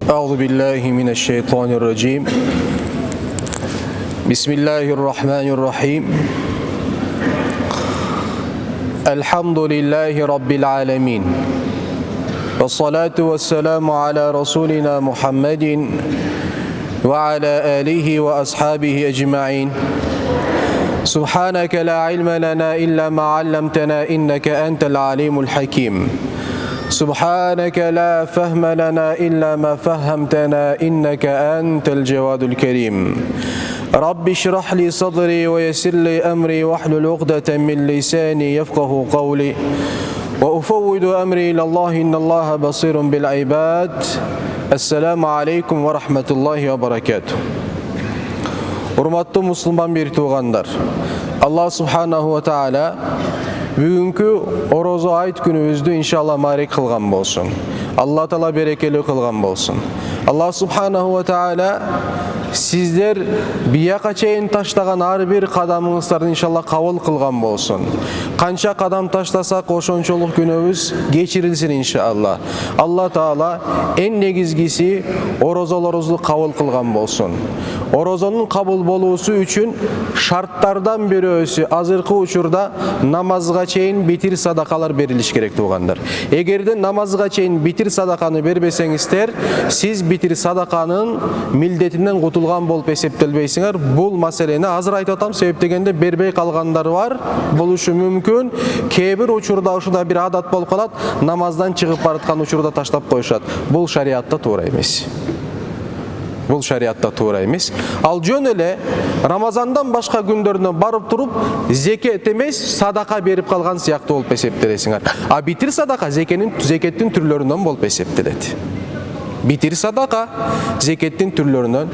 Euzu billahi mineşşeytanirracim. Bismillahirrahmanirrahim. Elhamdülillahi Rabbil alemin. Ve salatu ve selamu ala Resulina Muhammedin ve ala alihi ve ashabihi ecma'in. Subhaneke la ilme lana illa ma allamtana inneke entel alimul hakim. Subhaneke la fehme lana illa ma fehhemtena inneke entel cevadul kerim. Rabbi şrah li sadri ve yessir li emri ve hlul uqdeten min lisani yefkahu kavli. Ve ufevvidu emri ilallah innallaha basirun bil ibad. Esselamu aleyküm ve rahmetullahi ve berekatuh. Hurmatlı Müslüman bir tuğanlar. Allah subhanahu ve taala bugünkü Orozo ayet günümüzdü inşallah marik kılgan bolsun. Allah Teala berekeli kılgan bolsun. Allah subhanahu ve taala sizler biyaka çeyin taşlagan her bir kadamыңыздардан inşallah kabul kılgan bolsun. Kança kadam taşlasak oşonçoluk günümüz geçirilsin inşallah. Allah Teala en negizgisi orozolarımızı kabul kılgan bolsun. Orozonun kabul bolusu üçün şartlardan biri ösü azırkı uçurda namazga çeyin bitir sadakalar beriliş gerek tuğanlar. Egerde namazga çeyin bitir sadakanı berbeseňizler, siz bitir sadakanın mildetinden kutulgan bolup eseptelbeysiňer. Bul maseleni azır aytып atam, sebep degende berbey kalganlar var. Boluşu mümkün. Kebir uçurda uşuda bir adat bolup kalat, namazdan çıkıp baratkan uçurda taşlap koyuşat. Bul şariatta toğra emes. Бұл шариатта тура емес. Ал жөн эле Рамазандан башка күндөрүнө барып туруп зекет эмес, садака берип калган сыяктуу болуп эсептелесиңер. А битир садака зекеттин түрлөрүнөн болуп эсептелет. Битир садака зекеттин түрлөрүнөн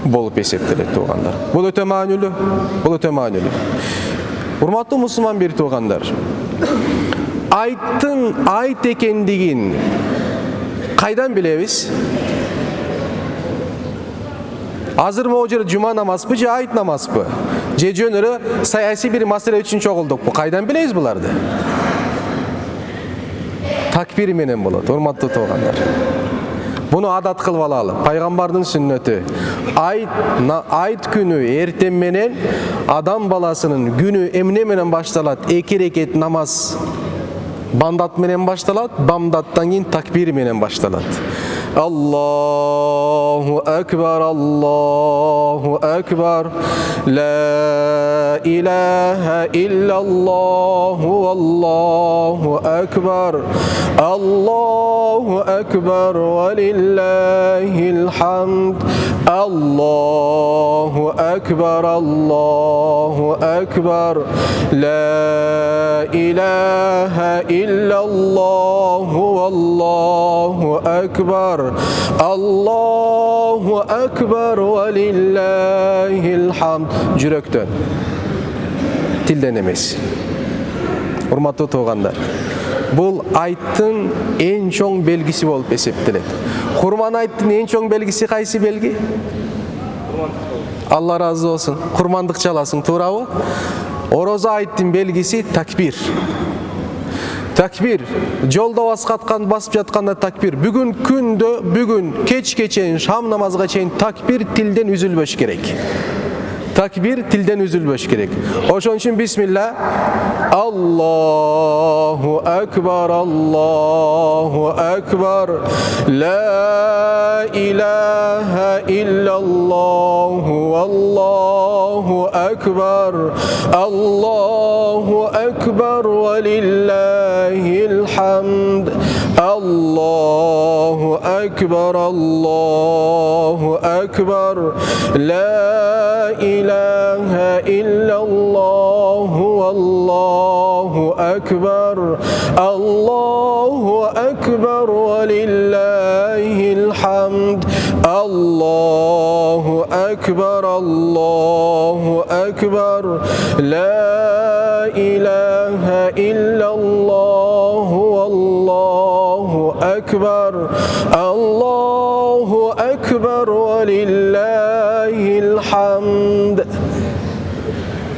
болуп эсептелет туугандар. Бул өтө маанилүү. Урматтуу мусулман бир туугандар. Айттын айт экендигин кайдан билебиз? Azır mı hocam cuma namaz mı, ayet namaz mı? Jönörü sayasi bir mesele için çoğulduk. Bu kaydan bileyiz bulardı. Takbir menen болады, hormatly tuğanlar. Bunu adat kılıp alalı. Paygambardın sünneti. Ayet günü erten menen adam balasının günü emne menen baştalat. 2 reket namaz bandat menen baştalat. Bamdattan keyin takbir menen baştalat. Allahu Ekber, Allahu Ekber, La ilahe illallahu, Allahu Ekber, Allahu Ekber ve lillahil hamd, Allahu Ekber, Allahu Ekber, La ilahe illallahu, Allahu Ekber, Allahu Ekber ve lillahil hamd. Yürekten, tilden emes. Hurmatlı tuğanlar. Bul ayttın en çoğun belgisi bolup eseptilet. Kurman ayttın en çoğun belgisi kaysi belgi? Allah razı olsun. Kurmandık çalasın, tuğrabı. Oroza ayttın belgisi takbir. Takbir. Jolda basıp jatkanda takbir. Bugün keç çeyin şam namazga çeyin takbir tilden üzülböş gerek. Takbir tilden üzülböş gerek. Oşon için bismillah. Allahu Ekber, Allahu Ekber, La ilahe illallahu, Allahu Ekber, Allahu Ekber ve lillahil hamd, Allahu Ekber, Allahu Ekber, La ilahe illallahu, Allahu Ekber, Allahu Ekber ve lillahil hamd, Allahu Ekber, Allahu Ekber, La ilahe illallahu, Allahu Ekber, Allahu Ekber ve lillahil hamd.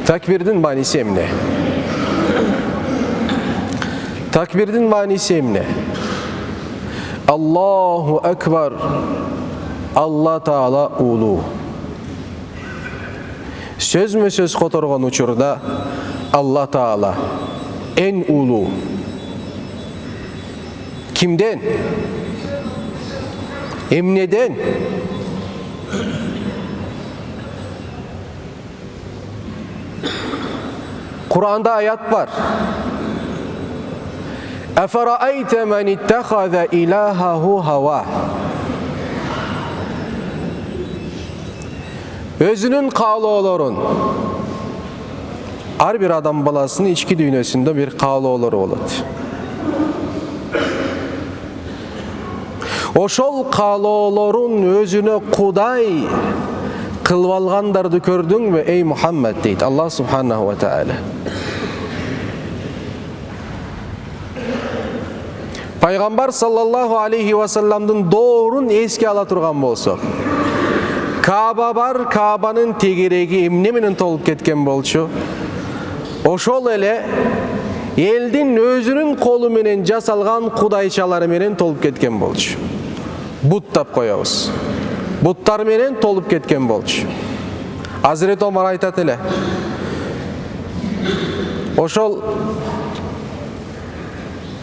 Takbirdin manisi emne? Takbirdin manisi emne? Allahu Ekber. Allah Taala uluu. Сөзмө-сөз которгон учурда Allah Taala en uluu. Kimden? Emneden? Kur'an'da ayet var. Efera'ayte men ittehaze ilahahu hava. Özünün kaalooların. Har bir adam balasının içki dünyasında bir kaalooları oladı. Oşol kaalooların özüne Kuday kılıp algandарды көрдүңбү ey Muhammed deydi Allah subhanahu ve taala. Peygamber sallallahu aleyhi ve sellem'din doğrun eski ala turgan bolsok. Kaaba var, Kaaba'nın tegeregi emne menen tolup ketken bolчу. Oşol ele eldin özünün kolu menen jasalgan kudayçalары menen tolup ketken bolчу. But tap koyabыз. Buttar menen tolup ketken bolчу. Hazreti Omar aytat ele. Oşol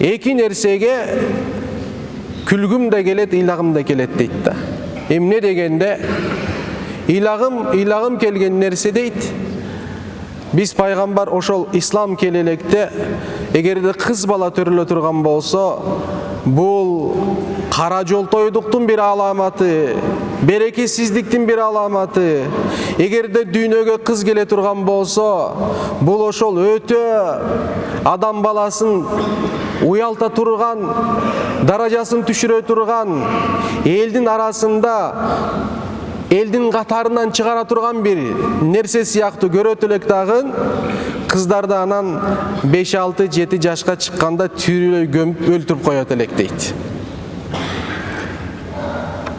eki nersege külgüm de gelet, ilagım da gelet deydi da. Emne degende ilagım kelgen nerse deydi. Biz paygambar oşol İslam kelelekte egerde kız bala törülө turgan bolsa, bul kara joltoydуктун bir alamatı, bereketsizliktin bir alamatı. Egerde dünyöge kız gele turgan bolsa, bul oşol ötö adam balasın uyalta turgan, darajasın düşürө turgan, eldin arasında eldin katarından çıkara turgan bir nerse siyahtı görötülek dagın, kızlarda anan 5-6-7 yaşka çıkkanda türüyle gömüp öldürüp koyot elek deydi.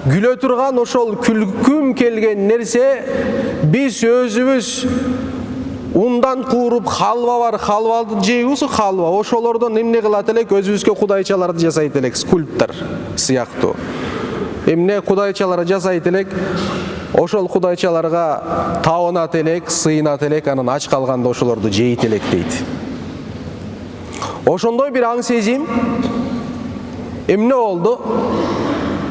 Gülö turgan oşol külküm kelgen nerse biz özümüz undan kurup halva var, halvаны жейбиз, halva. Oşolordan emne kılat elek, özümüzge kudayçalarda jasayt elek, skulptor siyahtı. Emne kudayçalara jasayt elek, oşol kudayçalarga taonat elek, sыйынат элек, анан ач калганда ошолорду жейт элек дейт. Ошондой bir аң сезим эмне болду?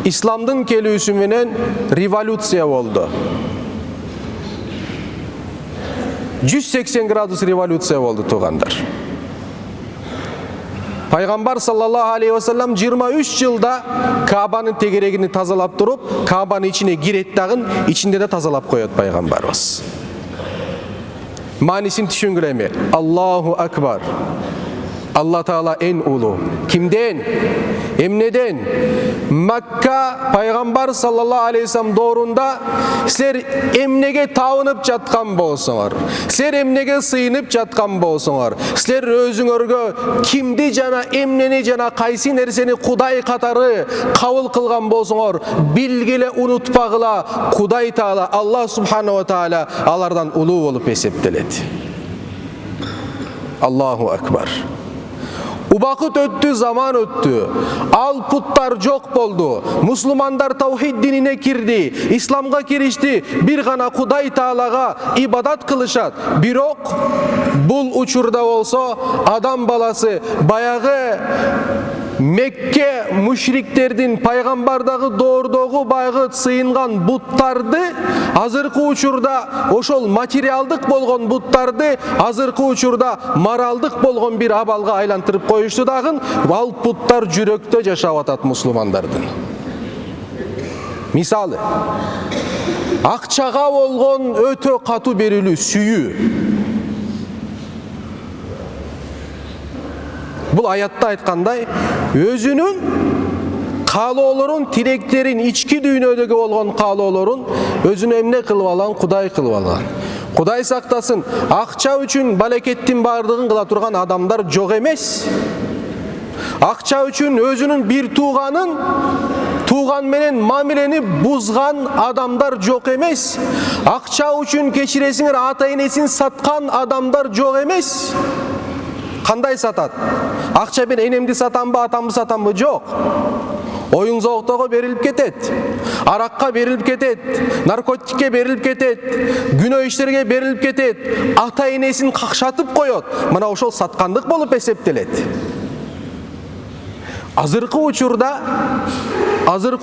İslamdын келүүсү менен революция болду. 180 gradus revolütsiya boldu tuğanдар. Peygamber sallallahu aleyhi ve sellem 23 yılda Kaaba'nın tegeregini tazalap durup, Kaaba'nın içine giret dağın, içinde de tazalap koyot Peygamberimiz. Manisini düşüngülemi. Allahu Ekber. Allah Teala en ulu. Kimden? Emneden? Makka Peygamber sallallahu aleyhi ve sellem doğrunda sizler emnege tağınıp jatkan bolsoңор. Sizler emnege sıyınıp jatkan bolsoңор. Sizler özüңөрgө kimdi jana emneni jana kaysi nerseni Kuday katarı kabul kılgan bolsoңор, bilgile unutpagıla Kuday Taala Allah subhanahu ve taala alardan ulu bolup esepteledi. Allahu Ekber. Ubakıt öttü, zaman öttü. Al puttar çok boldu. Müslümanlar tavhid dinine kirdi. İslamga kirişti. Bir gana Kuday Taalaga ibadat kılışat. Birok bul uçurda olsa adam balası bayağı Mekke müşriklerdin paygambardagı doğurduğu baygı sıyıngan buttardı azırkı uçurda oşol materialdık bolgon buttardı azırkı uçurda maraldık bolgon bir abalga aylantırıp koyuştu dagın al buttar jüröktö jaşap atat musulmandардын. Misалы акчага болгон өтө катуу берилүү сүйүү. Бұл аятта айткандай, өзүнүн каалоолорун, тилектерин, ички дүйнөдөгү болгон каалоолорун өзүнө эмне кылып алган, Кудай кылып алган. Кудай сактасын, акча үчүн балекеттин баардыгын кыла турган адамдар жок эмес. Акча үчүн өзүнүн бир туган менен мамилени бузган адамдар жок эмес. Акча үчүн кечиресиңер ата энесин саткан адамдар жок эмес. Кандай сатат? Акча мен энемди сатамбы, атамды сатамбы? Жок. Оюң зооктого берилип кетет. Araqqa berilip ketет, narkotикке berilip ketет, günөө иштерге berilip кетет, ата-энесин какшатып коет. Мына ошол саткандык болуп эсептелет. Азыркы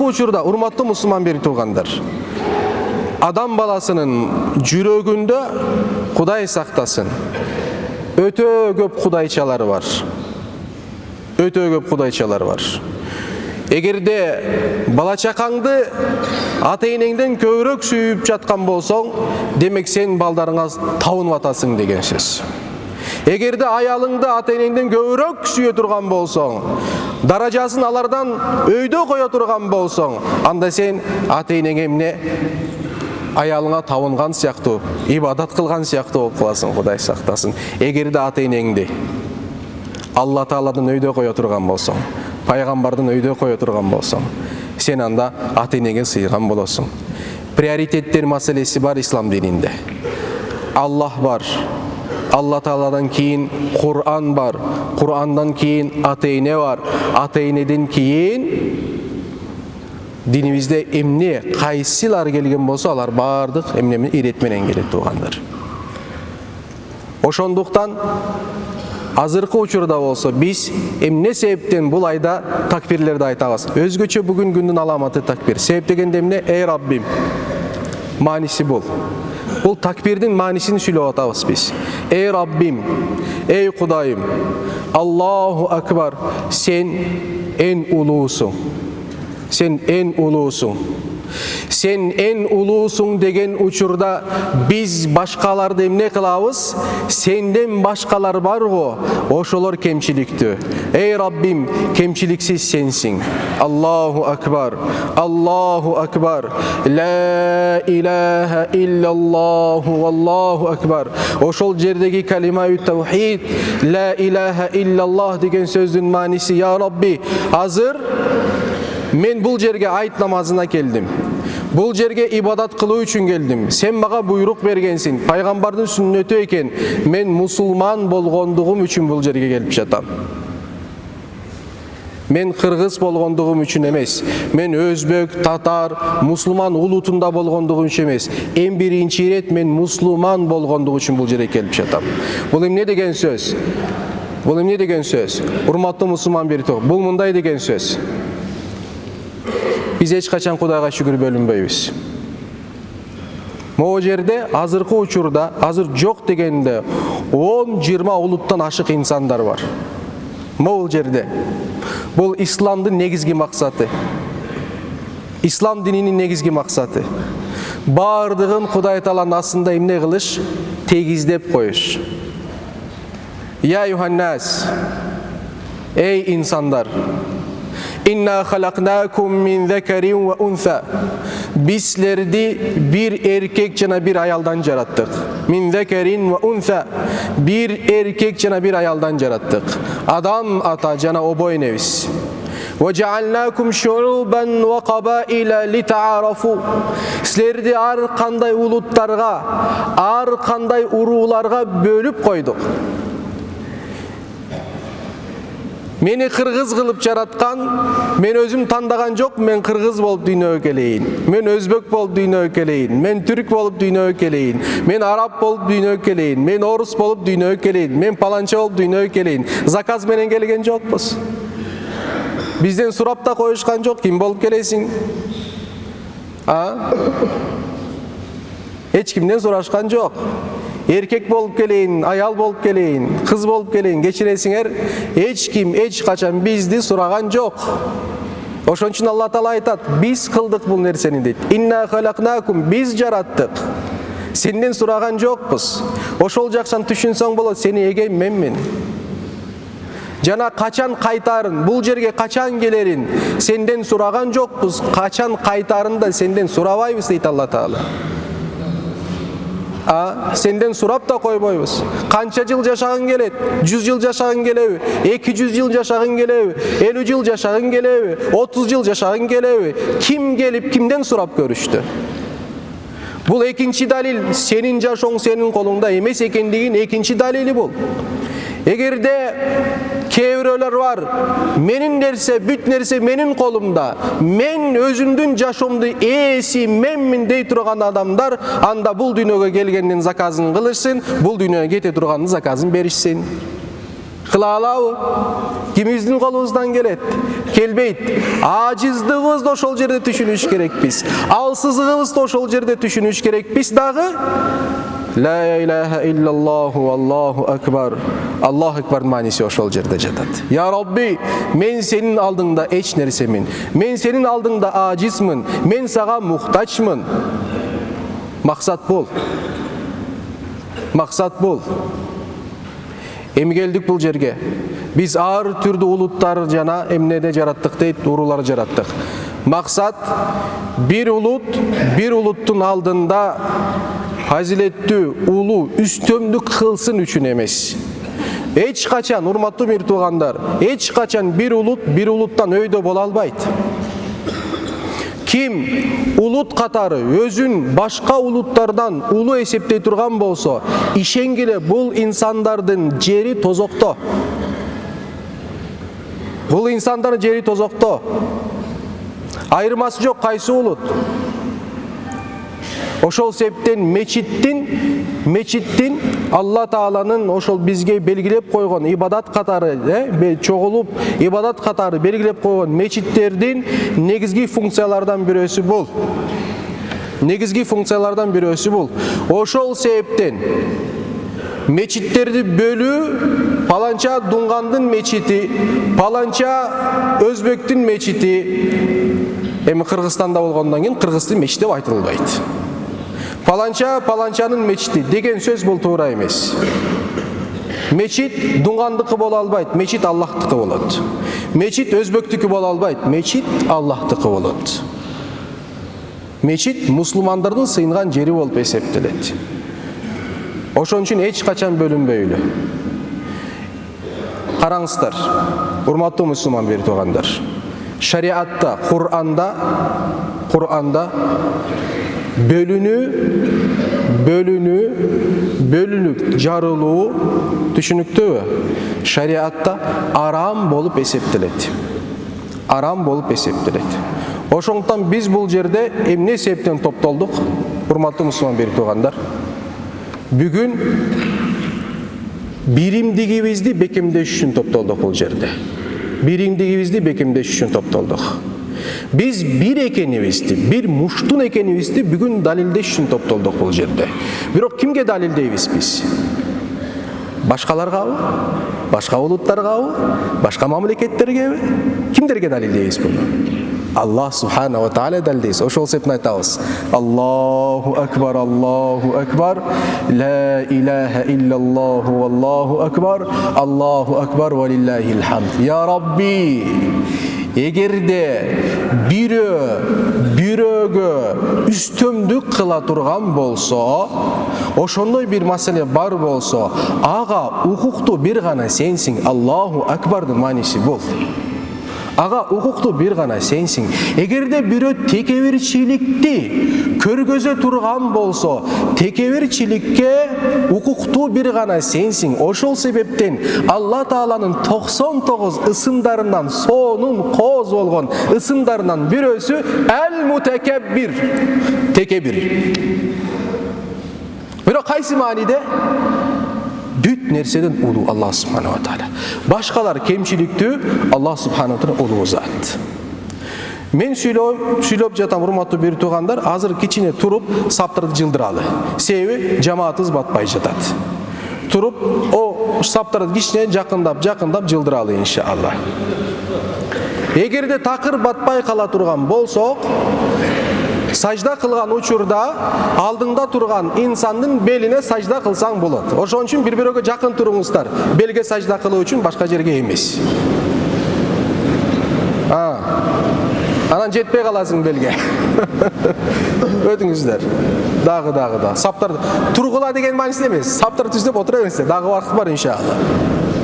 учурда урматтуу мусулман бери туугандар, адам баласынын жүрөгүндө Кудай сактасын, өтө көп кудайчалар бар. Эгерде бала чакаңды ата-энеңден көбүрөөк сүйүп жаткан болсоң, демек сен балдарыңа табынып атасың деген сөз. Эгерде аялыңды ата-энеңден көбүрөөк сүйө турган болсоң, даражасын алардан өйдө кое турган болсоң, анда сен ата-энеңе эмне аялыңа табынган сыяктуу, ибадат кылган сыяктуу болуп каласың. Кудай сактасын. Эгерде ата-энеңди Алла Тааладан өйдө кое турган болсоң, пайгамбардын өйдө кое турган болсоң, сен анда ата-энеңе сыйган болосуң. Приоритеттер маселеси бар ислам дининде. Аллах бар. Алла Тааладан кийин Кур'ан бар. Кур'андан кийин ата-эне бар. Ата-энеден кийин динибизде эмне кайсылар келген болсо, алар бардык эмне ирет менен келет туугандар. Ошондуктан азыркы учурда болсо биз эмне себептен бул айда такбирлерди айтабыз. Өзгөчө бүгүн күндүн аламаты такбир. Себеп дегенде эмне? Эй Раббим. Мааниси бул. Бул такбирдин маанисин сүйлөп атабыз биз. Эй Раббим, эй Кудайым, Аллаху акбар, сен эн улуусуң. Сен эн улуусуң. Сен эн улуусуң деген учурда биз башкаларды эмне кылабыз? Сенден башкалар бар го, ошолор кемчиликтүү. Эй Раббим, кемчиликсиз сенсиң. Аллаху акбар, Аллаху акбар, ла илаха иллаллаху валлаху акбар. Ошол жердеги калимаи таухид, ла илаха иллаллах деген сөздүн мааниси, я Рабби, азыр мен бул жерге айт намазына келдим. Бул жерге ибадат кылуу үчүн келдим. Сен мага буйрук бергенсиң. Пайгамбардын сүннөтү экен. Мен мусулман болгондугум үчүн бул жерге келип жатам. Мен кыргыз болгондугум үчүн эмес. Мен өзбек, татар, мусулман улутунда болгондугум үчүн эмес. Эң биринчи ирет мен мусулман болгондугум үчүн бул жерге келип жатам. Бул эмне деген сөз? Бул эмне деген сөз? Урматтуу мусулман берди. Бул мындай деген сөз. Биз эч качан Кудайга шүгүр бөлүнбөйбүз. Могу жерде азыркы учурда, азыр жок дегенде 10-20 улуттан ашык инсандар бар. Могу жерде. Бул исламдын негизги максаты. Ислам дининин негизги максаты. Бардыгын Кудай Тааланын астында эмне кылыш? Тегиздеп коюш. Я юханнас, эй инсандар, Инна халакнакум мин закарин ва унса. Бизлерди бир эркек жана бир аялдан жараттык. Мин закарин ва унса. Бир эркек жана бир аялдан жараттык. Адам ата жана обой энебиз. Ва жаалнакум шурубан ва кабаила литаарафу. Силерди ар кандай улуттарга, ар кандай урууларга бөлүп койдук. Мени кыргыз кылып жараткан, мен өзүм тандаган жок, мен кыргыз болуп дүйнөгө келейин. Мен өзбек болуп дүйнөгө келейин. Мен түрк болуп дүйнөгө келейин. Мен араб болуп дүйнөгө келейин. Мен орус болуп дүйнөгө келейин. Мен паланча болуп дүйнөгө келейин. Заказ менен келген жокпуз. Бизден сурап да коюшкан жок, ким болуп келесиң? Эч кимден сурашкан жок. Эркек болуп келейин, аял болуп келейин, кыз болуп келейин, кечиресиңер, эч ким эч качан бизди сураган жок. Ошон үчүн Алла Таала айтат, биз кылдык бул нерсени дейт. Инна халакнакум, биз жараттык. Сенден сураган жокпуз. Ошол жакшан түшүнсөң болот, сени эгем менмин. Жана качан кайтарын, бул жерге качан келерин сенден сураган жокпуз. Качан кайтарын да сенден сурабайбыз дейт Алла Таала. Сенден сурап да койбойбуз. Канча жыл жашагың келет? 100 жыл жашагың келеби? 200 жыл жашагың келеби? 50 жыл жашагың келеби? 30 жыл жашагың келеби? Ким келип кимден сурап көрүштү? Бул экинчи далил, сенин жашооң сенин колуңда эмес экендигин экинчи далили бул. Egerde kevreler var, menin derse, büt nerse menin kolumda, men özümdün jaşomdu eesi menmin dey turgan adamlar, anda bul dünyoga gelgenden zakazın kılırsın, bul dünyoga kete turganın zakazın berişsin. Kıla alabı, kimizдің kolumuzdan gelet, kelbeyt. Acizligimiz da ошол жерде түшүнүш керекпиz. Алсыздыгыбыз da ошол жерде түшүнүш керекпиz дагы. La ilahe illallah Allahu akbar. Allahu akbar manisi ошол жерде жатат. Ya Rabbi, men senin aldığında eç nersemin. Men senin aldığında acizmin. Men sağa muhtaçmın. Maksat bol. Maksat bol. Эми келдик бул жерге. Биз ар түрдүү улуттар жана эмнеде жараттык дейт, уруулар жараттык. Максат бир улуттун алдында фазилеттүү, улуу, үстөмдүк кылсын үчүн эмес. Эч качан, урматтуу бир туугандар, эч качан бир улуттан өйдө боло албайт. Ким улут катары өзүн башка улуттардан улуу эсептей турган болсо, ишенгиле бул инсандардын жери тозокто. Бул инсандардын жери тозокто. Айырмасы жок кайсы улут. Ошол себептен мечиттин Алла Тааланын ошол бизге белгилеп койгон ибадат катары, чогулуп ибадат катары белгилеп койгон мечиттердин негизги функциялардан бирөөсү бул. Ошол себептен мечиттерди бөлүү, паланча Дунгандын мечити, паланча Өзбектин мечити, эми Кыргызстанда болгондон кийин Кыргыздын мечити деп айтылбайт. Паланчанын мечити деген сөз бул туура эмес. Мечит Дунгандыкы боло албайт, мечит Аллахтыкы болот. Мечит Өзбектики боло албайт, мечит Аллахтыкы болот. Мечит мусулмандардын сыйынган жери болуп эсептелет. Ошон үчүн эч качан бөлүнбөйлү. Караңыздар, урматтуу мусулман бери туугандар. Шариатта, Кур'анда бөлүнүп жарылуу түшүнүктүүбү? Шариатта арам болуп эсептелет. Ошондуктан биз бул жерде эмне себептен топтолдук? Урматтуу мусулман бери туугандар, бүгүн биримдигибизди бекемдеш үчүн топтолдук бул жерде. Biz bir ekenibizdi, bir muştun ekenibizdi bugün dalildeş üçün topluluk bul жерде. Бирок kimge dalildeybiz biz? Başkalarga mı? Başka ulutlarga mı? Başka mamleketlerge mi? Kimlerge dalildeybiz bunu? Allah subhanahu wa ta'ala dalildeyiz. Ошол себептен айтабыз. Allahu akbar, Allahu akbar. La ilahe illallah, Allahu akbar. Allahu akbar ve lillahil hamd. Ya Rabbi, эгерде бирөөгө үстөмдүк кыла турган болсо, ошондой бир маселе бар болсо, ага укуктуу бир гана сенсиң. Аллаху акбардын мааниси бул. Ага укуктуу бир гана сенсиң. Эгерде бирөө текебирчиликти көргөзө турган болсо, текебирчиликке укуктуу бир гана сенсиң. Ошол себептен Алла Тааланын 99 ысымдарынан сонун кооз болгон ысымдарынан бирөөсү әл-мутакаббир, текебир. Бирок кайсы мааниде? Бүт нерседен улуу Аллах субханаху ва таала. Башкалар кемчиликтүү, Аллах субханаху ва таала улуу зат. Мен сүйлөп жатам, урматтуу бир туугандар, азыр кичине туруп саптарды жылдыралы. Себеби жамаатыбыз батпай жатат. Туруп о саптарды кичине жакындап жылдыралы иншалла. Эгерде такыр батпай кала турган болсок, сажда кылган учурда алдыңда турган инсандын белине сажда кылсаң болот. Ошон үчүн бири-бирөөгө жакын туруңуздар. Белге сажда кылуу үчүн башка жерге эмес. Анан жетпей каласың белге. Өтүңүздөр. Дагы. Саптар тургула деген мааниси эмес. Саптар түздөп отура берсеңиздер. Дагы убакыт бар иншалла.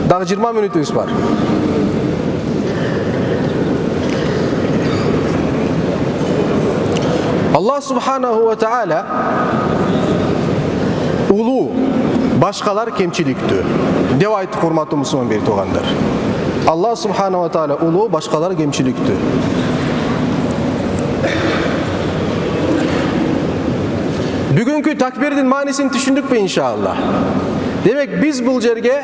Дагы 20 мүнөтүбүз бар. Allah subhanahu wa ta'ala улуу, башкалар кемчиликтүү. деп айтты урматтуу мусулман бери туугандар. Allah subhanahu wa ta'ala ulu, başkaları kemçiliktü. Bugünkü takbirdin manisini düşündük mü inşallah? Demek biz bu yerge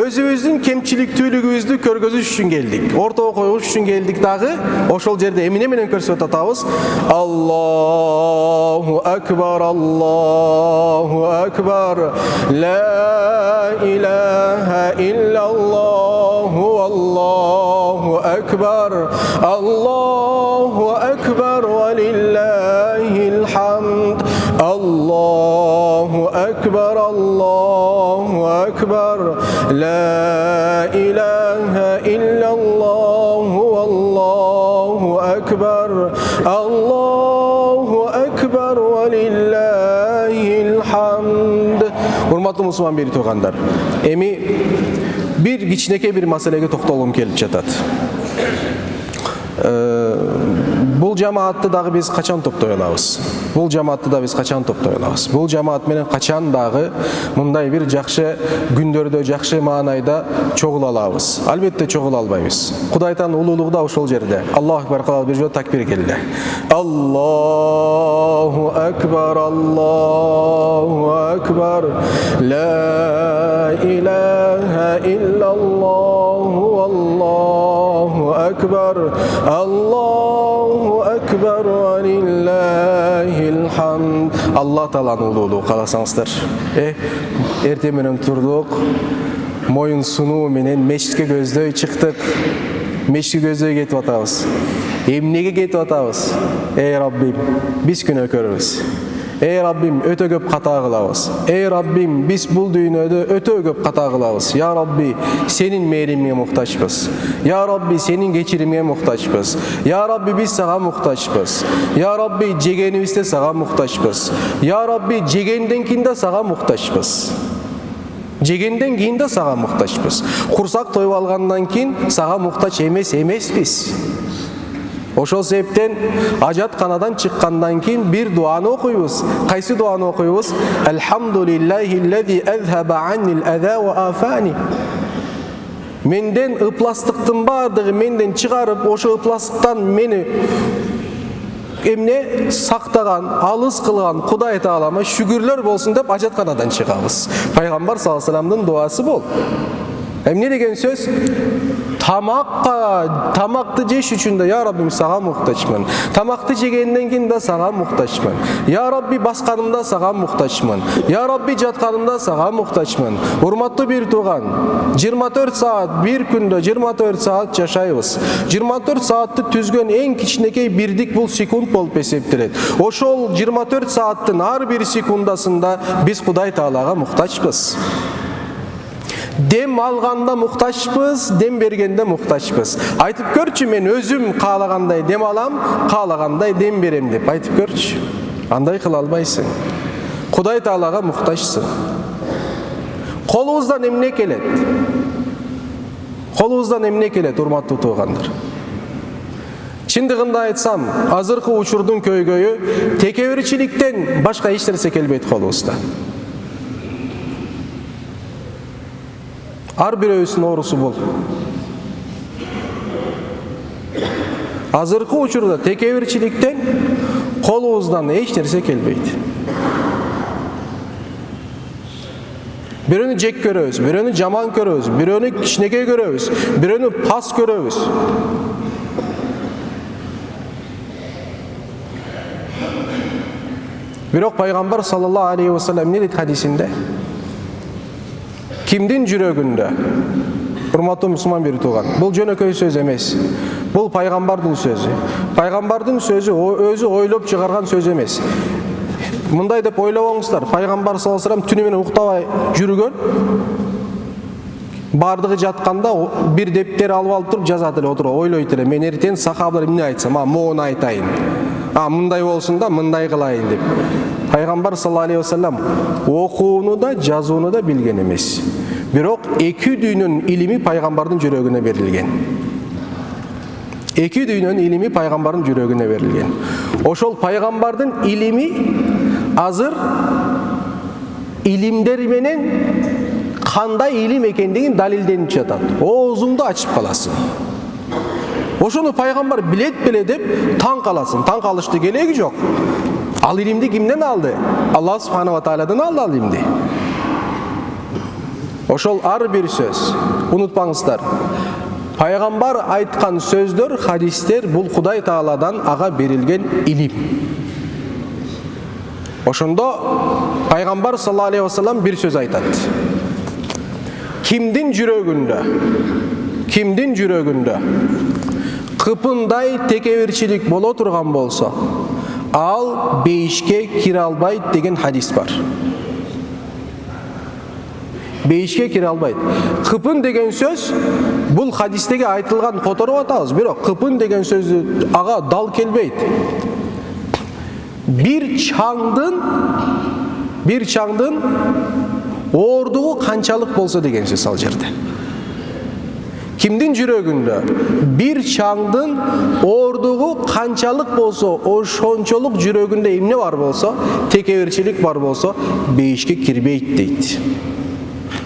özümüzdün kemçiliktүүлügübüzdü körgözüş üçün geldik. Ortaga koyuş üçün geldik dağı. Oşol yerde emine menen körsötüp atabız. Allahu Ekber, Allahu Ekber. La ilahe illallah, Allahu Ekber. Allahu Ekber ve lillahil hamd. Allahu Ekber, Allahu Ekber. La ilahe illallah, Allahu Ekber. Allahu Ekber ve lillahil hamd. Hurmatlı Müslüman beri toğanlar. Emi bir kiçineke bir meselege toktolum kelip жатат. Бұл жамаатты дағы біз қачан топтой алабыз? Бұл жамаатты да біз қачан топтой алабыз? Бұл жамаат менен қачан дағы мындай бир жакшы күндөрдө, жакшы маанайда чогула алабыз? Албетте чогула албайбыз. Кудайтан улуулугу да ошол жерде. Аллаху акбар кылалы бир жолу такбир келди. Аллаху акбар, Аллаху акбар. La ilahe illallah, Allahu akbar. Allahu Ekber ve lillahil hamd. Allah Taala'nın ululuğu kalasangsızlar. Ertesi menen turduk. Moyun sunu menen meşitke gözдөй çıktık. Meşitke gözдөй ketip atabız. Emnege ketip atabız. Ey Rabbim, biz günökörübüz. Ey Rabbim, öte köp hata kılabız. Ey Rabbim, biz bul dünyada öte köp hata kılabız. Ya Rabbi, senin mehrimine muhtaçbız. Ya Rabbi, senin geçirimine muhtaçbız. Ya Rabbi, biz sana muhtaçbız. Ya Rabbi, cegenimizde sana muhtaçbız. Ya Rabbi, cegendenkinde sana muhtaçbız. Jegenden keyin de sağa muhtaçbız. Kursak toyup algandan keyin sağa muhtaç emesmiz. Ошол себептен ажатканадан чыккандан кийин бир дуаны окуйбуз. Кайсы дуаны окуйбуз? Элхамдулиллахиллази азхаба аннил аза ва афани. Менден ыпластыктын бардыгы менден чыгарып, ошо ыпластыктан мени эмне сактаган, алыс кылган Кудай Таалама шүгүрлөр болсун деп ажатканадан чыгабыз. Пайгамбар саллаллаху алейхи вассаламдын дуасы бол. Эмне деген сөз? Tamakты жеш үчүн да я Раббим сага муктачмын. Тамакты жегенден кийин да сага муктачмын. Я Рабби басканымда сага муктачмын. Я Рабби жатканымда сага муктачмын. Урматтуу бир тууган, 24 саат бир күндө 24 саат жашайбыз. 24 саатты түзгөн эң кичинекей бирдик бул секунд болуп эсептелет. Ошол 24 сааттын ар бир секундасында биз Кудай Таалага муктачпыз. Dem alganda muhtaçpız, dem bergende muhtaçpız. Aytıp görçü, men özüm kaalagандай dem alam, kaalagандай dem berem dep aytıp görçü. Андай kıla albaysın. Kuday Taalaga muhtaçsın. Kolubuzdan emne kelet. Kolubuzdan emne kelet, urmattуу tуугандар. Чындыгында айтсам, азыркы учурдун көйгөйү текебирчиликтен башка эч нерсе келбейт колубузда. Ар бирөөбүздүн оорусу бул. Азыркы учурда текебирчиликтен колубуздан эч нерсе келбейт. Бирөөнү жек көрөбүз, бирөөнү жаман көрөбүз, бирөөнү кичинекей көрөбүз, бирөөнү пас көрөбүз. Бирок Пайгамбар саллаллаху алейхи ва саллям не дейт хадисинде? Kimdin жүрөгүндө? Урматтуу мусулман бери тууган. Бул жөнөкөй сөз эмес. Бул пайгамбардын сөзү. Пайгамбардын сөзү өзү ойлоп чыгарган сөз эмес. Мындай деп ойлобоңуздар. Пайгамбар саллаллаху алейхи ва саллям түнү менен уктабай жүргөн. Бардыгы жатканда бир дептер алып туруп жазат эле, отуруп ойлойт эле. Мен эртең сахабалар эмне айтсам, моуну айтайын. Мындай болсун да, мындай кылайын деп. Пайгамбар саллаллаху алейхи ва саллям окууну да, жазууну да билген эмес. Бирок эки дүйнөнүн илими пайгамбардын жүрөгүнө берилген. Эки дүйнөнүн илими пайгамбардын жүрөгүнө берилген. Ошол пайгамбардын илими азыр илимдер менен кандай илим экендигин далилденип жатат. Оозуңду ачып каласың. Ошону пайгамбар билет беле деп таң каласың. Таң калышты кереги жок. Ал илимди кимден алды? Аллах субхана ва тааладан алды ал илимди. Ошол ар бир сөз, унутпаңыздар. Пайгамбар айткан сөздөр, хадистер бул Кудай Тааладан ага берилген илим. Ошондо пайгамбар саллаллаху алейхи ва саллям бир сөз айтат. Кимдин жүрөгүндө кыпындай текебирчилик боло турган болсо, ал бейишке кире албайт деген хадис бар. Бейишке кире албайт. Кыпын деген сөз бул хадистеги айтылган которуп атабыз, бирок кыпын деген сөздү ага дал келбейт. Bir çаңдын оордугу канчалык болсо деген сөз ал жерде. Кимдин жүрөгүндө bir çаңдын оордугу канчалык болсо, ошончолук жүрөгүндө эмне бар болсо, текебирчилик бар болсо, бейишке кирбейт дейт.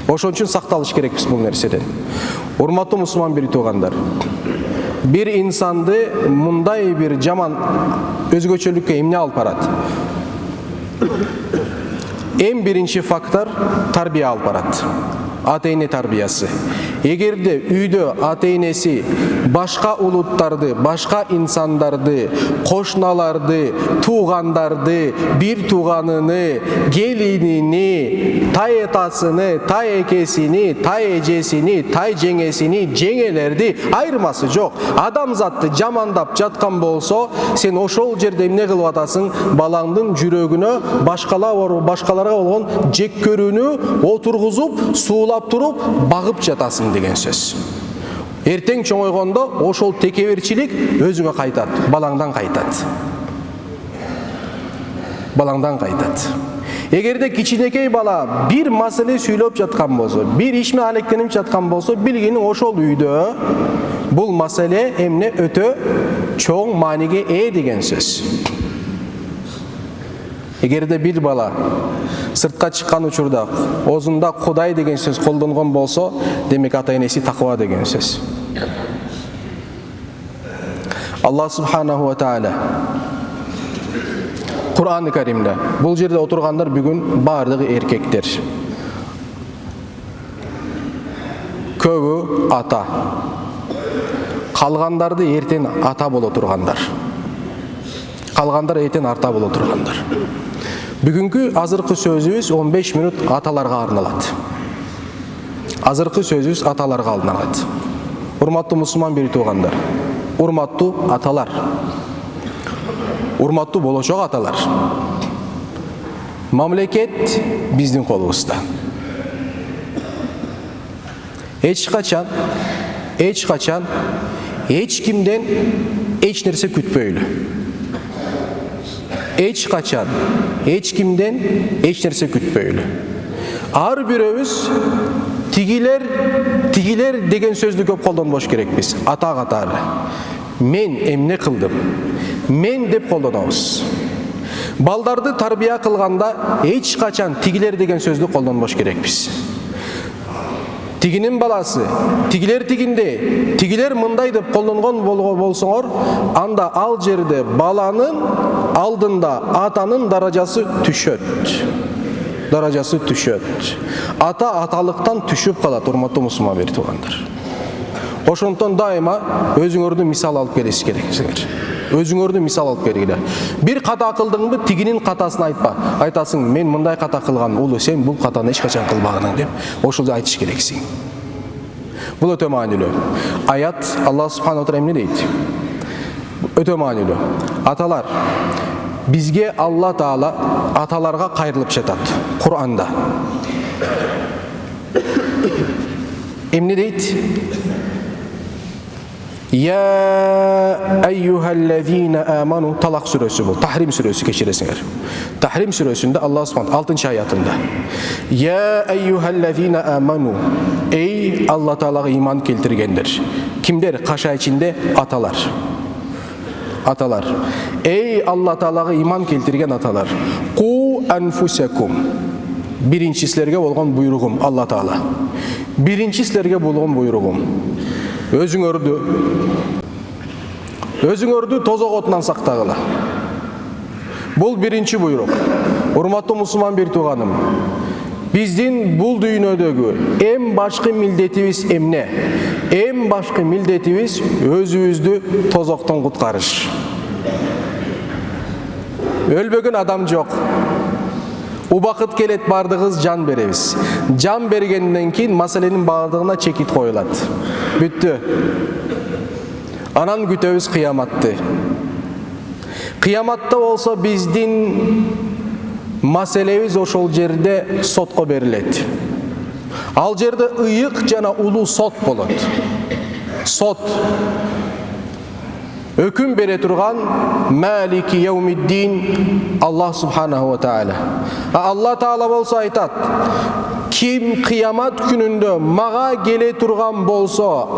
Ошон үчүн сакталыш керекпиз бул нерседен. Урматтуу мусулман бир туугандар, bir insanды мындай бир жаман өзгөчөлүккө эмне алып барат? Эң биринчи фактор тарбия алып барат. Ата-эне тарбиясы. Эгерде үйдө ата-энеси башка улуттарды, башка инсандарды, кошуналарды, туугандарды, бир тууганыны, келинини, тай этасыны, тай экесини, тай эжесини, тай жеңесини, жеңелерди айырмасы жок. Адамзатты жамандап жаткан болсо, сен ошол жерде эмне кылып атасың? Балаңдын жүрөгүнө башкаларга болгон жек көрүүнү отургузуп, суулап туруп, багып жатасың деген сөз. Эртең чоңойгондо ошол текебирчилик өзүңө кайтат, балаңдан кайтат. Эгерде кичинекей бала бир маселе сүйлөп жаткан болсо, бир иш менен алектенип жаткан болсо, билгени ошол үйдө бул маселе эмне өтө чоң мааниге ээ деген сөз. Эгерде бир бала сыртка чыккан учурда оозунда Кудай деген сөз колдонгон болсо, демек ата-энеси таква деген сөз. Аллах субханаху ва таала Кур'ан-ы Каримде, бул жерде отургандар бүгүн бардыгы эркектер. Көбү ата. Калгандарды эртең ата боло тургандар. Бүгүнкү азыркы сөзүбүз 15 минут аталарга арналат. Урматтуу мусулман бир туугандар, урматтуу аталар, урматтуу болочок аталар. Мамлекет биздин колубузда. Эч качан эч кимден эч нерсе күтпөйлү. Ар бирөөбүз тигилер деген сөздү көп колдонбош керекпиз. Ата катары. Мен эмне кылдым? Мен деп колдонобуз. Балдарды тарбия кылганда эч качан тигилер деген сөздү колдонбош керекпиз. Тигинин баласы, тигилер тигинде, тигилер мындай деп колдонгон болсоңор, анда ал жерде баланын алдында атанын даражасы түшөт. Ата аталыктан түшүп калат, урматтуу мусулман бир туугандар. Ошондон дайыма өзүңөрдү мисал алып келесиңер. Бир ката кылдыңбы, тигинин катасын айтпа. Айтасың, мен мындай ката кылгам, улу сен бул катаны эч качан кылбагың деп, ошол айтыш керексиң. Бул өтө маанилүү. Аят Аллах субхана ва таала эмне дейт? Өтө маанилүү. Аталар, бизге Алла Таала аталарга кайрылып жатат Кур'анда. Эмне дейт? Я айюхаллазина аману, Талак сүрөсү бул, Тахрим сүрөсү кечиресиңер. Тахрим сүрөсүндө Аллах субхана 6-чы аятында. Я айюхаллазина аману, эй Алла Таалага иман келтиргендер. Кимдер? Каша ичинде аталар. Эй Алла Таалага иман келтирген аталар. Ку анфусакум, Birinchi sizlerge bolgan buyrugum Allah Taala. Birinchi sizlerge bolgan buyrugum. Özüңөрдү tozok otунан сактагыла. Бул birinchi буйрук. Урматтуу мусулман бир тууганым. Биздин бул дүйнөдөгү эң башкы милдетибиз эмне? Эң башкы милдетибиз өзүбүздү тозоктон куткарыш. Өлбөгөн адам жок. Убакыт келет, бардыгыбыз жан беребиз. Жан бергенден кийин маселенин бардыгына чекит коюлат. Бүттү. Анан күтөбүз кыяматты. Кыяматта болсо биздин маселебиз ошол жерде сотко берилет. Ал жерде ыйык жана улуу сот болот. Сот. Өкүм бере турган Малики Яумиддин Аллах Субханаху ва Таала. Алла Таала болсо айтат: ким кыямат күнүндө мага келе турган болсо,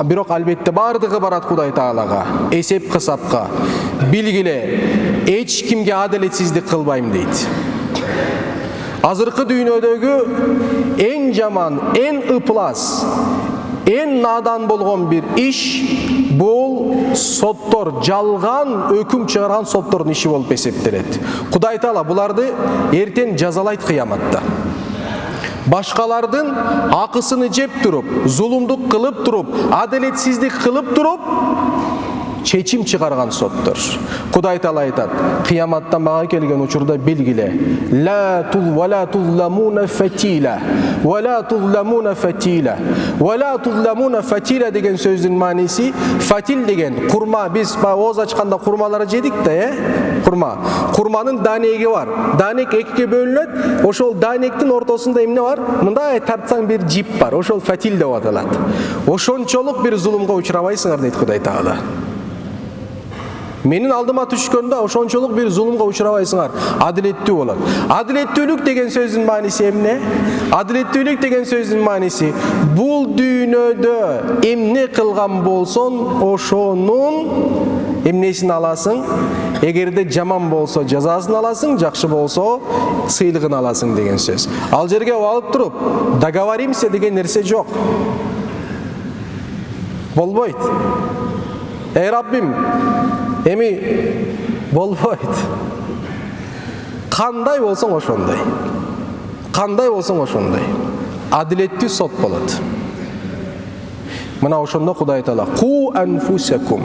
бирок албетте бардыгы барат Кудай Таалага, эсеп кысапка. Билгиле, эч кимге адалетсиздик кылбайм дейт. Азыркы дүйнөдөгү эң жаман, эң ыплас, эң надан болгон бир иш бул соттор, жалган өкүм чыгарган соттордун иши болуп эсептелет. Кудай Таала буларды эртең жазалайт кыяматта. Башкалардын акысыны жеп туруп, зулумдук кылып туруп, адалетсиздик кылып туруп, чечим чыгарган соттор. Кудай Таала айтат: кыяматта мага келген учурда билгиле, ла тузламуна фатила, ва тузламуна фатила. Ва тузламуна фатила деген сөздүн мааниси, фатил деген курма, биз ооз ачканда курмаларды жедик да, курма. Курманын данеги бар. Данек экиге бөлүнөт. Ошол данектин ортосунда эмне бар? Мындай тартсаң бир жип бар. Ошол фатил деп аталат. Ошончолук бир зулумга учурабайсыңар дейт Кудай Таала. Менин алдыма түшкөндө ошончолук бир зулумга учурабайсыңар. Адилеттүү болот. Адилеттүүлүк деген сөздүн мааниси эмне? Адилеттүүлүк деген сөздүн мааниси бул дүйнөдө эмне кылган болсоң, ошонун эмнесин аласың. Эгерде жаман болсо жазасын аласың, жакшы болсо сыйлыгын аласың деген сөз. Ал жерге алып туруп, договоримся деген нерсе жок. Болбойт. Эй Раббим, эми болбойт. Кандай болсоң ошондой. Кандай болсоң ошондой. Адилеттүү сот болот. Мына ошондо Кудай Таала: ку анфусакум,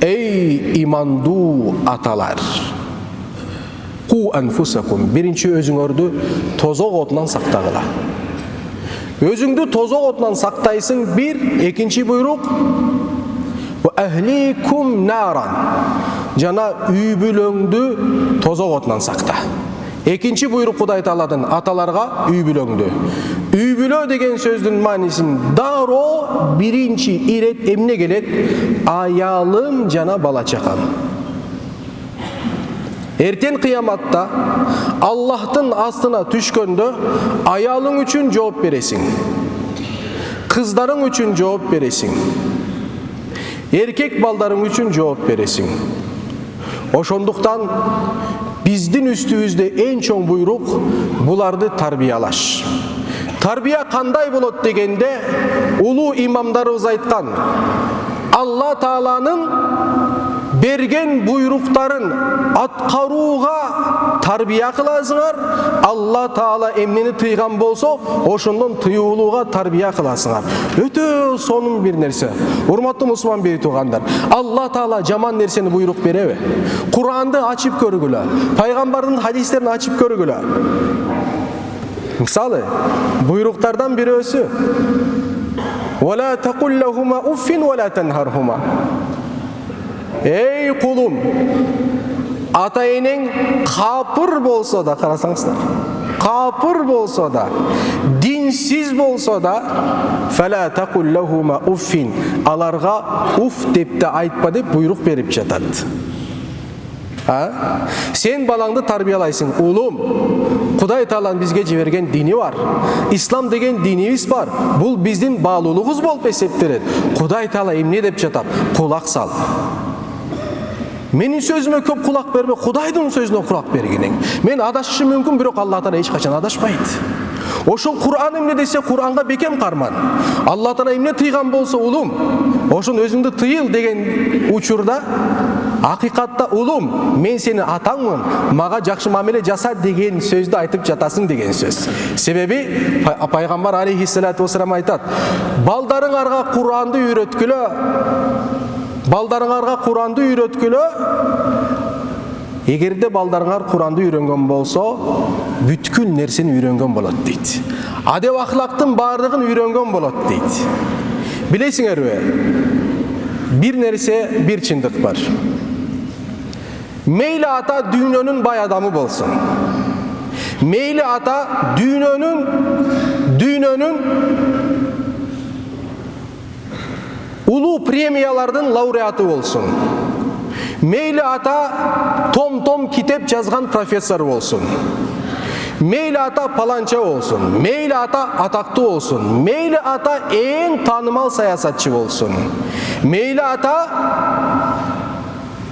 эй имандуу аталар. Ку анфусакум, биринчи өзүңөрдү тозок отунан сактагыла. Өзүңдү тозок отунан сактайсың бир, экинчи буйрук: ва ахликум наран, жана үй бүлөңдү тозок отунан сакта. Экинчи буйрук Кудай Тааладан аталарга үй бүлөңдү. Үй бүлө деген сөздүн маанисин дароо биринчи ирет эмне келет? Аялым жана бала чакам. Эртең кыяматта Аллахтын астына түшкөндө аялың үчүн жооп бересиң. Кыздарың үчүн жооп бересиң. Эркек балдарың үчүн жооп бересиң. Ошондуктан биздин үстүбүздө эң чоң буйрук буларды тарбиялаш. Тарбия кандай болот дегенде, улуу имамдарыбыз айткан: Алла Тааланын берген буйруктарын аткарууга тарбия кыласыңар. Алла Таала эмнени тыйган болсо, ошондон тыюулууга тарбия кыласыңар. Өтө сонун бир нерсе. Урматтуу мусулман бери туугандар, Алла Таала жаман нерсени буйрук береби? Куранды ачып көргүлө, пайгамбардын хадистерин ачып көргүлө. Мисалы, буйруктардан бирөөсү: "Вала тaqul уффин вала танхархума". Эй кулум, ата-энең капыр болсо да, карасаңыздар, капыр болсо да, динсиз болсо да, фала тaqul уффин, аларга уф деп те айтпа деп буйрук берип жатат. Сен балаңды тарбиялайсың: улум, Кудай Тааланын бизге жиберген дини бар. Ислам деген динибиз бар. Бул биздин баалуулугубуз болуп эсептелет. Кудай Таала эмне деп жатат? Кулак сал. Менин сөзүмө көп кулак берме, Кудайдын сөзүнө кулак бергиниң. Мен адашышым мүмкүн, бирок Алла Таала эч качан адашпайт. Ошол Кур'ан эмне десе, Кур'анга бекем карман. Алла Таала эмне тыйган болсо, улум, ошон өзүңдү тыйыл деген учурда акыйкатта улум, мен сени атаңмын, мага жакшы мамиле жаса деген сөздү айтып жатасың деген сөз. Себеби пайгамбар алейхиссалату вассалам айтат: балдарыңарга Кур'анды үйрөткүлө, эгерде балдарыңар Куранды үйрөнгөн болсо, бүткүл нерсени үйрөнгөн болот дейт. Адеп ахлактын баардыгын үйрөнгөн болот дейт. Билесиңерби? Бир нерсе, бир чындык бар. Мейли ата дүйнөнүн бай адамы болсун. Мейли ата дүйнөнүн улуу премиялардын лауреаты болсун. Мейли ата том китеп жазган профессор болсун. Мейли ата паланча болсун. Мейли ата атактуу болсун. Мейли ата эң таанымал саясатчы болсун. Мейли ата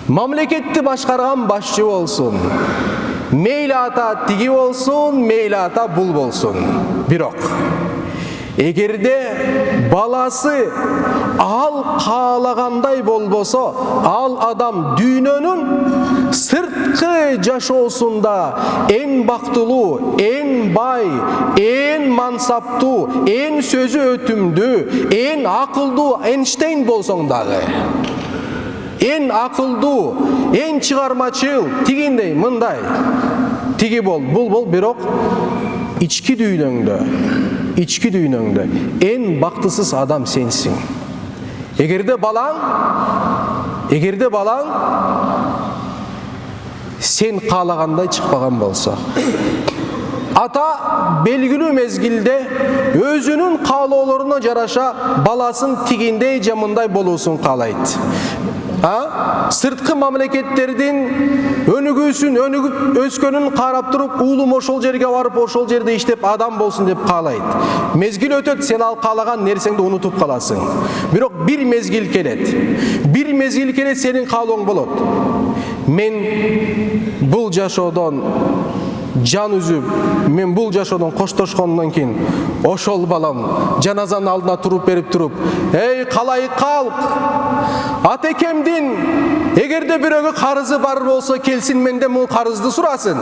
мамлекетти башкарган башчы болсун. Мейли ата тиги болсун, мейли ата бул болсун. Бирок эгерде баласы ал каалагандай болбосо, ал адам дүйнөнүн сырткы жашоосунда эң бактылуу, эң бай, эң мансаптуу, эң сөзү өтүмдүү, эң акылдуу Эйнштейн болсоң дагы, эң акылдуу, эң чыгармачыл, тигиндей, мындай, тиги бол, бул бол, бирок ички дүйнөңдө эң бактысыз адам сенсиң. Эгерде балаң сен каалагандай чыкпаган болсо, ата белгилүү мезгилде өзүнүн каалоолоруна жараша баласын тигиндей же мындай болуусун каалайт. Сырткы мамлекеттердин өнүгүп өскөнүн карап туруп, уулум ошол жерге барып, ошол жерде иштеп адам болсун деп каалайт. Мезгил өтөт, сен ал каалаган нерсеңди унутуп каласың. Бирок бир мезгил келет, сенин каалооң болот. Мен бул жашоодон жан үзүп, мен бул жашоодон коштошкондон кийин ошол балам жаназанын алдына туруп берип туруп: "Эй калайык калк, атекемдин эгерде бирөөгө карызы бар болсо келсин, менден бул карызды сурасын.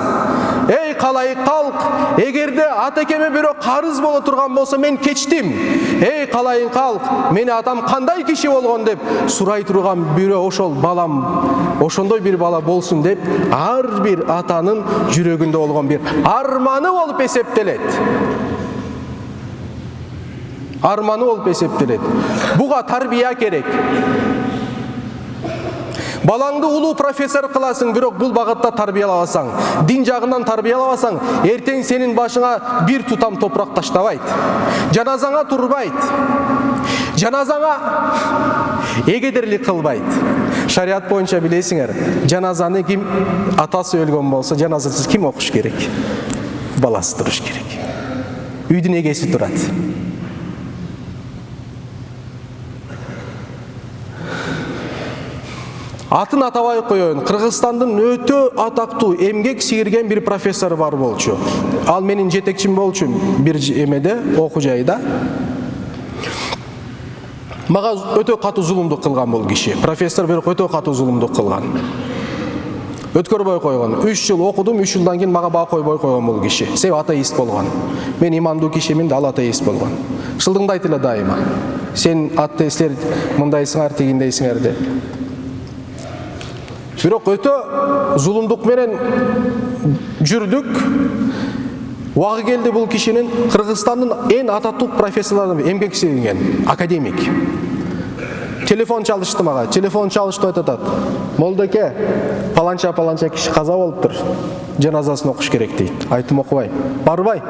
Эй калайык калк, эгерде атекеме бирөө карыз боло турган болсо мен кечтим. Эй калайык калк, мени атам кандай киши болгон" деп сурай турган бирөө ошол балам, ошондой бир бала болсун деп ар бир атанын жүрөгүндө болгон бир арманы болуп эсептелет. Буга тарбия керек. Балаңды улуу профессор кыласың, бирок бул багытта тарбиялабасаң, дин жагынан тарбиялабасаң, эртең сенин башыңа бир тутам топурак таштабайт, жаназаңа турбайт, жаназаңа эгедерлик кылбайт. Шариат боюнча билесиңер, жаназаны ким, атасы өлгөн болсо, жаназасыз ким окуш керек? Баласы туруш керек. Үйдүн эгеси турат. Атын атабай коеюн, Кыргызстандын өтө атактуу, эмгек сийирген бир профессор бар болчу. Ал менин жетекчим болчу бир эмеде, окуу жайда. Мага өтө катуу зулумдук кылган бул киши. Профессор бирок өтө катуу зулумдук кылган. Өткөрбөй койгон. 3 жыл окудум, 3 жылдан кийин мага баа койбой койгон бул киши. Себеби атеист болгон. Мен имандуу кишимин да, ал атеист болгон. Шылдыңдайт эле дайыма. Сен атеисттер мындайсыңар, тигиндейсиңер деп. Бирок өтө зулумдук менен жүрдүк. Уагы келди бул кишинин Кыргызстандын эң ататтуу профессорлорунун эмгек сийилген академик. Телефон чалышты мага. Телефон чалышты айтат: "Молдоке, паланча киши каза болуптур. Жаназасын окуш керек" дейт. Айттым: "Окубайм." "Барбай."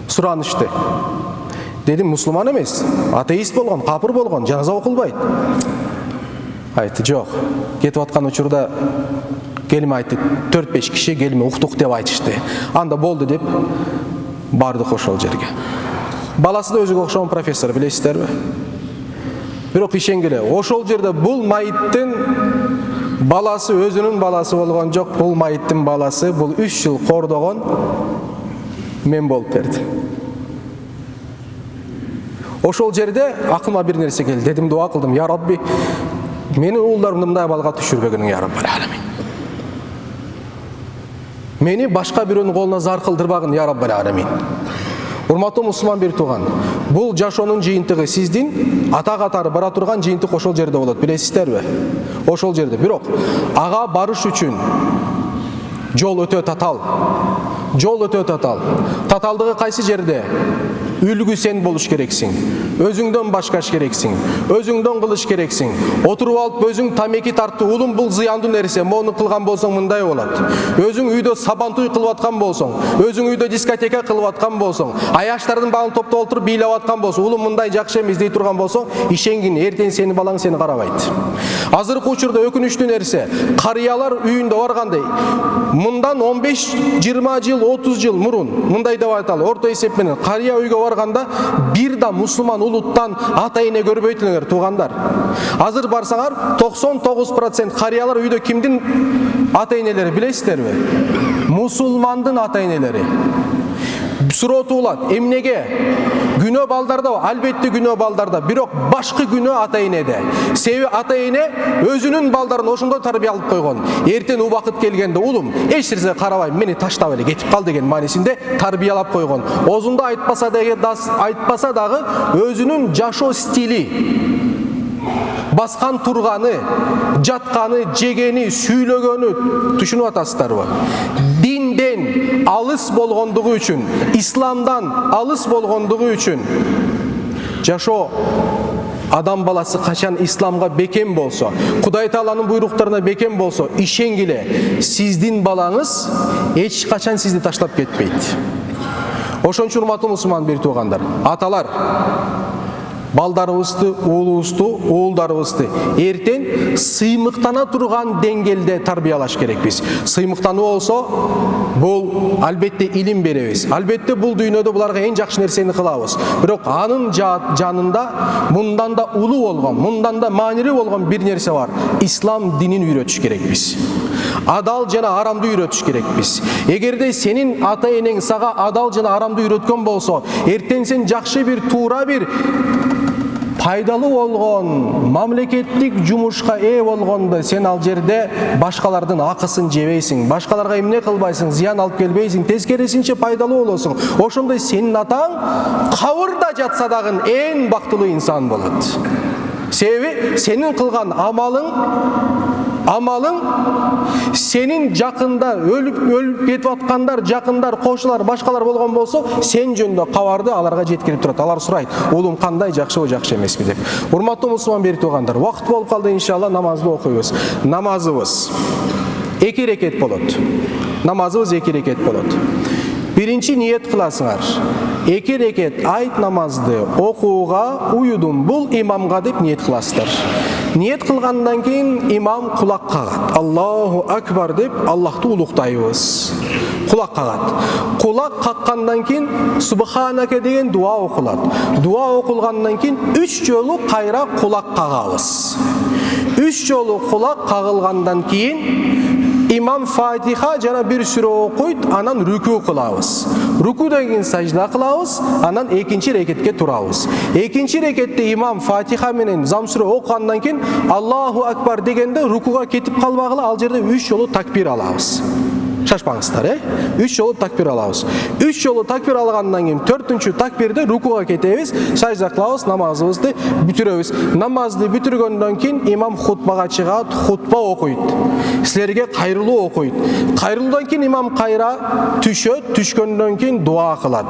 Суранышты. Дедим: "Мусулман эмес, атеист болгон, капыр болгон, жаназа окулбайт." Айтты: "Жок, кетип аткан учурда келиме айтты, 4-5 киши келиме уктук деп айтышты. Анда болду" деп бардык ошол жерге. Баласы да өзүгө окшогон профессор, билесиздерби? Бирок ишенгиле, ошол жерде бул майыттын баласы өзүнүн баласы болгон жок, бул майыттын баласы бул 3 жыл кордогон мен болуп берди. Ошол жерде акылыма бир нерсе келди. Дедим, дуа кылдым, я Рабби, менин уулдарымды мындай балга түшүрбөгүнүң, я Раббал аламин. Мени башка бирөөнүн колуна зар кылдырбагын, я Раббал аламин. Урматтуу мусулман бир тууган, бул жашоонун жыйынтыгы сиздин ата катары бара турган жыйынтык ошол жерде болот, билесиздерби? Ошол жерде. Бирок ага барыш үчүн жол өтө татал. Жол өтө татал. Таталдыгы кайсы жерде? Үлгү сен болуш керексиң. Өзүңдөн башкаш керексиң. Өзүңдөн кылыш керексиң. Отуруп алып өзүң тамеки тартты, улум бул зыяндуу нерсе, мону кылган болсоң мындай болот. Өзүң үйдө сабантуй кылып аткан болсоң, өзүң үйдө дискотека кылып аткан болсоң, аяштардын баарын топтоп отуруп бийлеп аткан болсоң, улум мындай жакшы эмес дей турган болсоң, ишенгин, эртең сени балаң сени карабайт. Азыркы учурда өкүнүчтүү нерсе, карыялар үйүндө баргандай, мындан 15-20 жыл, 30 жыл мурун, мындай деп айталы, орто эсеп менен карыя үйгө барганда бир да мусулман улуттан ата эне көрбөйт элеңер, туугандар. Азыр барсаңар 99% карыялар үйдө кимдин ата энелери билесиздерби? Мусулмандын ата энелери. Суроо туулат, эмнеге? Күнөө балдарда, албетте күнөө балдарда, бирок башкы күнөө ата энеде. Себеби ата эне өзүнүн балдарын ошондой тарбия алып койгон. Эртең убакыт келгенде улум эч нерсе карабай, мени таштап эле кетип кал деген маанисинде тарбиялап койгон. Озунда айтпаса дагы өзүнүн жашоо стили, баскан турганы, жатканы, жегени, сүйлөгөнү түшүнүп атасыздарбы? Динден алыс болгондугу үчүн, исламдан алыс болгондугу үчүн жашоо адам баласы качан исламга бекем болсо, Кудай Тааланын буйруктарына бекем болсо, ишенгиле, сиздин балаңыз эч качан сизди таштап кетпейт. Ошон үчүн урматтуу мусулман бир туугандар, аталар балдарыбызды, уулдарыбызды эртең сыймыктана турган деңгээлде тарбиялаш керекпиз. Сыймыктануу болсо, бул албетте илим беребиз. Албетте бул дүйнөдө буларга эң жакшы нерсени кылабыз. Бирок анын жанында мындан да улуу болгон, мындан да маанилүү болгон бир нерсе бар. Ислам динин үйрөтүш керекпиз. Адал жана арамды үйрөтүш керекпиз. Эгерде сенин ата энең сага адал жана арамды үйрөткөн болсо, эртең сен жакшы бир, туура бир, пайдалуу болгон, мамлекеттик жумушка ээ болгондо сен ал жерде башкалардын акысын жебейсиң, башкаларга эмне кылбайсың, зыян алып келбейсиң, тескерисинче пайдалуу болосуң. Ошондой сенин атаң кабырда жатса дагы эң бактылуу инсан болот. Себеби сенин кылган амалың сенин жакында өлүп кетип аткандар, жакындар, кошулар, башкалар болгон болсо, сен жөнүндө кабарды аларга жеткирип турат. Алар сурайт, улум кандай, жакшыбы, жакшы эмеспи деп. Урматтуу мусулман бир туугандар, вакыт болуп калды, иншалла намазды окуйбуз. Намазыбыз 2 рекет болот. Намазыбыз 2 рекет болот. Биринчи ниет кыласыңар. 2 рекет айт намазды окууга уюдум бул имамга деп ниет кыласыздар. Ниет кылгандан кийин имам кулак кагат. Аллаху акбар деп Аллахты улуктайбыз. Кулак кагат. Кулак каккандан кийин субханаке деген дуа окулат. Дуа окулгандан кийин 3 жолу кайра кулак кагабыз. 3 жолу кулак кагылгандан кийин имам Фатиха жана бир сүрө окуйт, анан рүкү кылабыз. Рүкүдөн кийин сажда кылабыз, анан экинчи рекетке турабыз. Экинчи рекетте имам Фатиха менен зам сүрө окугандан кийин Аллаху акбар дегенде рүкүгө кетип калбагыла, ал жерде 3 жолу такбир алабыз. Шашпаңыздар, 3 жолу такбир алабыз. 3 жолу такбир алгандан кийин 4-түнчү такбирде рүкүгө кетебиз, сажда кылабыз, намазыбызды бүтүрөбүз. Намазды бүтүргөндөн кийин имам хутбага чыгат, хутба окуйт. Силерге кайрылуу окуйт. Кайрылуудан кийин имам кайра түшөт, түшкөндөн кийин дуа кылат.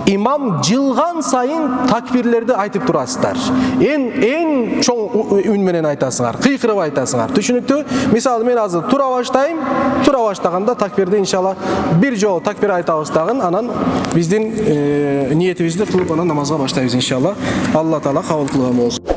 Имам жылган сайын такбирлерди айтып турасыздар. Эң чоң үн менен айтасыңар, кыйкырып айтасыңар. Түшүнүктүү? Мисалы мен азыр тура баштайм, тура баштаганда такбирди иншалла бир жолу такбир айтабыз дагы, анан биздин ниетибизди кылып анан намазга баштайбыз иншалла. Алла Таала кабыл кылган болсун.